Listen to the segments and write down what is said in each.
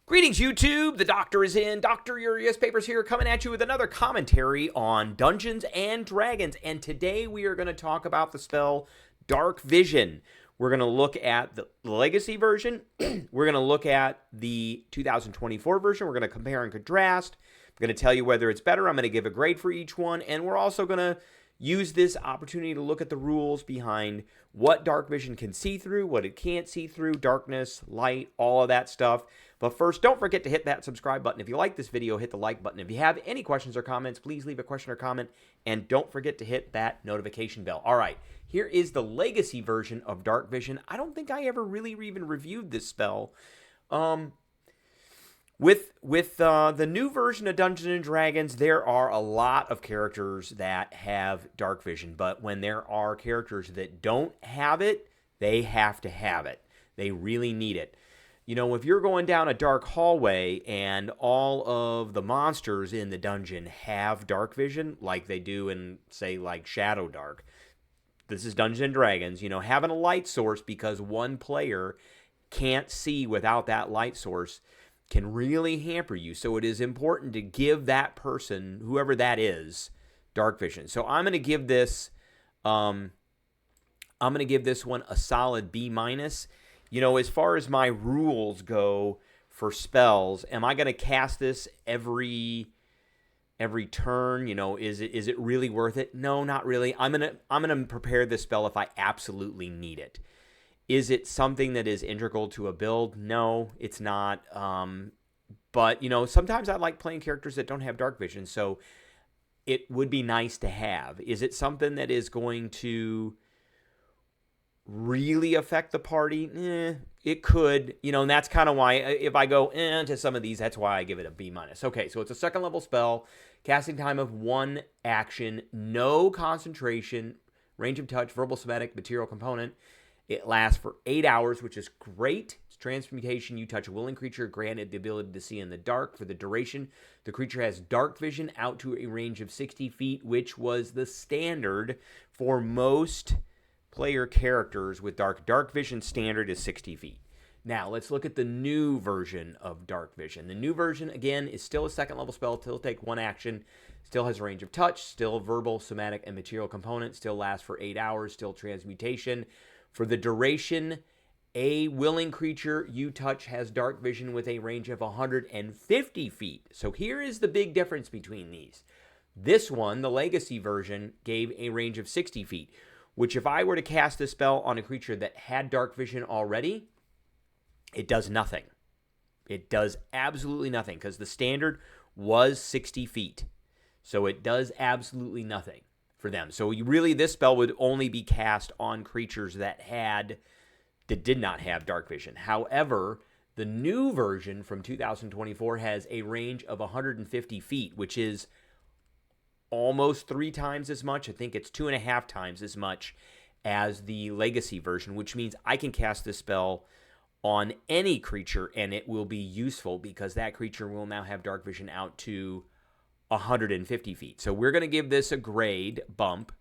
Greetings, YouTube. The Doctor is in. Dr. Urias Papers here, coming at you with another commentary on Dungeons and Dragons. And today we are going to talk about the spell Darkvision. We're going to look at the Legacy version. We're going to look at the 2024 version. We're going to compare and contrast. I'm going to tell you whether it's better. I'm going to give a grade for each one. And we're also going to use this opportunity to look at the rules behind what Darkvision can see through, what it can't see through, darkness, light, all of that stuff. But first, don't forget to hit that subscribe button. If you like this video, hit the like button. If you have any questions or comments, please leave a question or comment. And don't forget to hit that notification bell. All right, here is the Legacy version of Darkvision. I don't think I ever really even reviewed this spell. With the new version of Dungeons and Dragons, there are a lot of characters that have Darkvision, but when there are characters that don't have it, they have to have it. They really need it. You know, if you're going down a dark hallway and all of the monsters in the dungeon have Darkvision, like they do in, say, like Shadow Dark, this is Dungeons and Dragons, you know, having a light source because one player can't see without that light source can really hamper you. So it is important to give that person, whoever that is, Darkvision. So I'm going to give this one a solid B-. You know, as far as my rules go for spells, am I going to cast this every turn? You know, is it really worth it? No, not really. I'm gonna prepare this spell if I absolutely need it. Is it something that is integral to a build? No, it's not. But, you know, sometimes I like playing characters that don't have Darkvision, so it would be nice to have. Is it something that is going to really affect the party? It could. You know, and that's kind of why, if I go to some of these, that's why I give it a B-. Okay, so it's a second level spell, casting time of 1 action, no concentration, range of touch, verbal, somatic, material component. It lasts for 8 hours, which is great. It's transmutation. You touch a willing creature, granted the ability to see in the dark. For the duration, the creature has Darkvision out to a range of 60 feet, which was the standard for most player characters with Darkvision standard is 60 feet. Now, let's look at the new version of Darkvision. The new version, again, is still a second level spell. Still take 1 action. Still has range of touch. Still verbal, somatic, and material component. Still lasts for 8 hours. Still transmutation. For the duration, a willing creature you touch has Darkvision with a range of 150 feet. So here is the big difference between these. This one, the Legacy version, gave a range of 60 feet, which if I were to cast this spell on a creature that had Darkvision already, it does nothing. It does absolutely nothing because the standard was 60 feet. So it does absolutely nothing for them. So this spell would only be cast on creatures that did not have Darkvision. However, the new version from 2024 has a range of 150 feet, which is almost 3 times as much. I think it's 2.5 times as much as the Legacy version, which means I can cast this spell on any creature and it will be useful because that creature will now have Darkvision out to 150 feet. So we're going to give this a grade bump.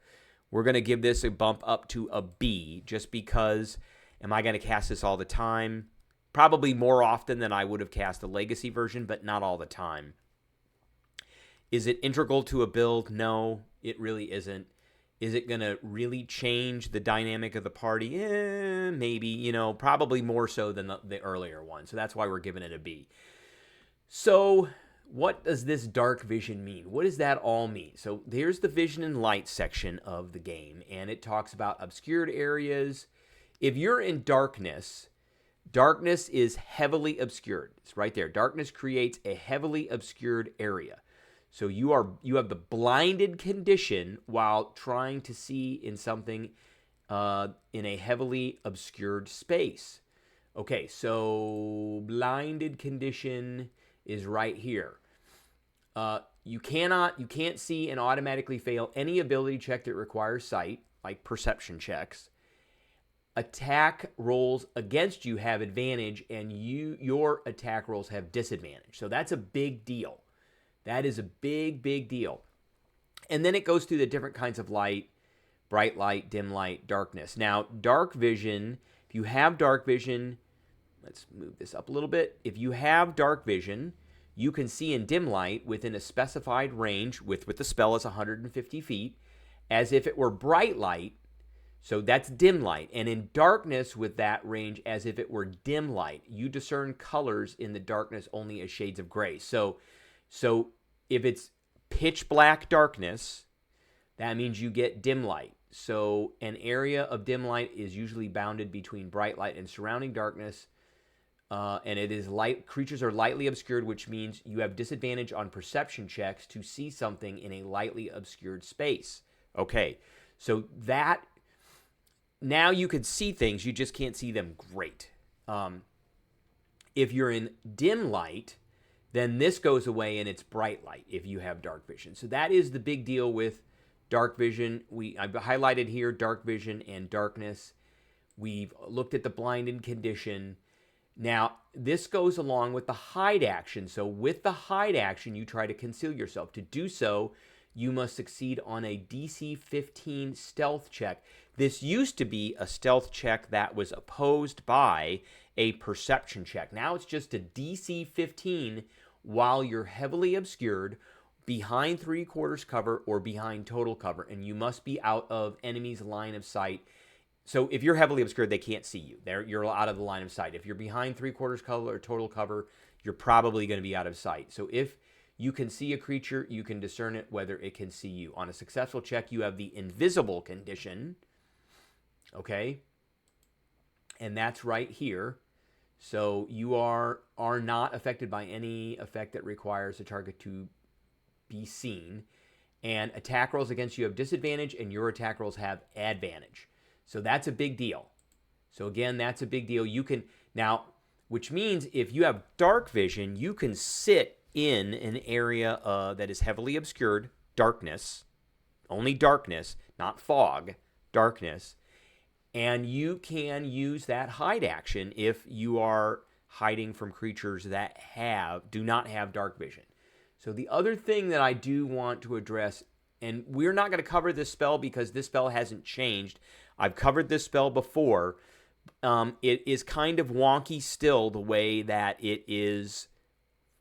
We're going to give this a bump up to a B just because, am I going to cast this all the time? Probably more often than I would have cast the Legacy version, but not all the time. Is it integral to a build? No, it really isn't. Is it going to really change the dynamic of the party? Maybe, you know, probably more so than the earlier one. So that's why we're giving it a B. So what does this Darkvision mean? What does that all mean? So there's the vision and light section of the game, and it talks about obscured areas. If you're in darkness, darkness is heavily obscured. It's right there. Darkness creates a heavily obscured area. So you have the blinded condition while trying to see in something in a heavily obscured space. Okay, so blinded condition is right here. You can't see and automatically fail any ability check that requires sight, like perception checks. Attack rolls against you have advantage, and your attack rolls have disadvantage. So that's a big deal. That is a big, big deal. And then it goes through the different kinds of light, bright light, dim light, darkness. Now, Darkvision, if you have Darkvision, let's move this up a little bit. If you have dark vision, you can see in dim light within a specified range with the spell is 150 feet, as if it were bright light. So that's dim light. And in darkness with that range, as if it were dim light, you discern colors in the darkness only as shades of gray. So if it's pitch black darkness, that means you get dim light. So an area of dim light is usually bounded between bright light and surrounding darkness. And it is light. Creatures are lightly obscured, which means you have disadvantage on perception checks to see something in a lightly obscured space. Okay, so that now you can see things, you just can't see them great. If you're in dim light, then this goes away and it's bright light if you have dark vision. So that is the big deal with dark vision. I've highlighted here dark vision and darkness. We've looked at the blinded condition. Now, this goes along with the hide action. So with the hide action, you try to conceal yourself. To do so, you must succeed on a DC 15 stealth check. This used to be a stealth check that was opposed by a perception check. Now it's just a DC 15 while you're heavily obscured, behind 3/4 cover or behind total cover, and you must be out of enemy's line of sight. So if you're heavily obscured, they can't see you. You're out of the line of sight. If you're behind 3/4 cover or total cover, you're probably going to be out of sight. So if you can see a creature, you can discern it whether it can see you. On a successful check, you have the invisible condition. Okay? And that's right here. So you are not affected by any effect that requires the target to be seen. And attack rolls against you have disadvantage, and your attack rolls have advantage. So that's a big deal. So again, that's a big deal. You can now, which means if you have dark vision, you can sit in an area that is heavily obscured, darkness, only darkness, not fog, darkness, and you can use that hide action if you are hiding from creatures that do not have dark vision. So the other thing that I do want to address, and we're not going to cover this spell because this spell hasn't changed. I've covered this spell before. It is kind of wonky still the way that it is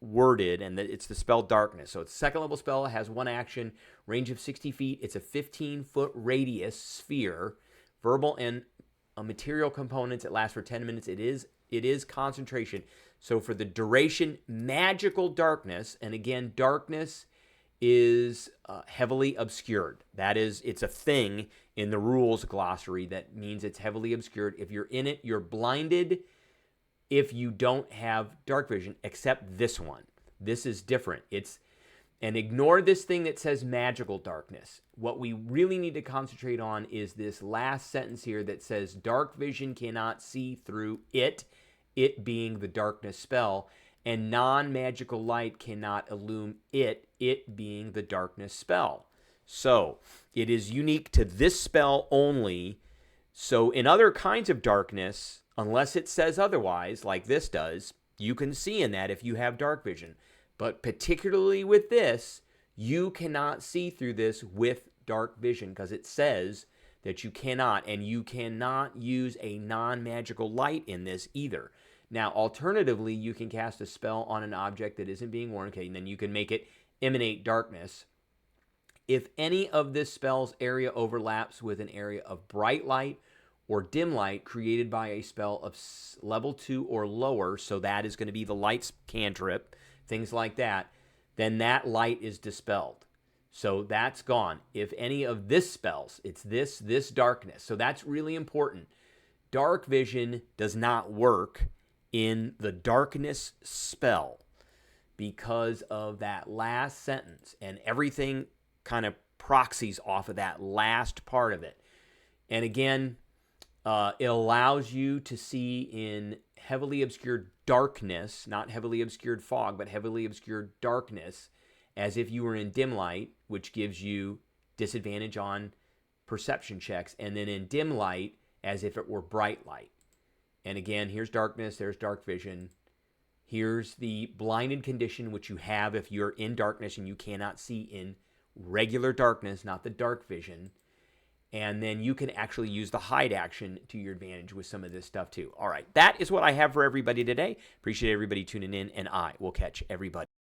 worded, and that it's the spell Darkness. So it's a second level spell. It has one action, range of 60 feet. It's a 15-foot radius sphere, verbal and material components. It lasts for 10 minutes. It is concentration. So for the duration, magical darkness, and again, darkness is heavily obscured. That is, it's a thing in the rules glossary that means it's heavily obscured. If you're in it, you're blinded if you don't have dark vision, except this one. This is different. And ignore this thing that says magical darkness. What we really need to concentrate on is this last sentence here that says dark vision cannot see through it being the darkness spell, and non-magical light cannot illume it being the darkness spell. So it is unique to this spell only. So in other kinds of darkness, unless it says otherwise, like this does, you can see in that if you have dark vision. But particularly with this, you cannot see through this with dark vision because it says that you cannot, and you cannot use a non-magical light in this either. Now, alternatively, you can cast a spell on an object that isn't being worn, okay, and then you can make it emanate darkness. If any of this spell's area overlaps with an area of bright light or dim light created by a spell of level 2 or lower, so that is going to be the light cantrip, things like that, then that light is dispelled. So that's gone. If any of this spells, it's this darkness. So that's really important. Dark vision does not work in the darkness spell because of that last sentence, and everything kind of proxies off of that last part of it. And again, it allows you to see in heavily obscured darkness, not heavily obscured fog, but heavily obscured darkness, as if you were in dim light, which gives you disadvantage on perception checks, and then in dim light, as if it were bright light. And again, here's darkness, there's dark vision. Here's the blinded condition, which you have if you're in darkness and you cannot see in regular darkness, not the dark vision. And then you can actually use the hide action to your advantage with some of this stuff too. All right, that is what I have for everybody today. Appreciate everybody tuning in, and I will catch everybody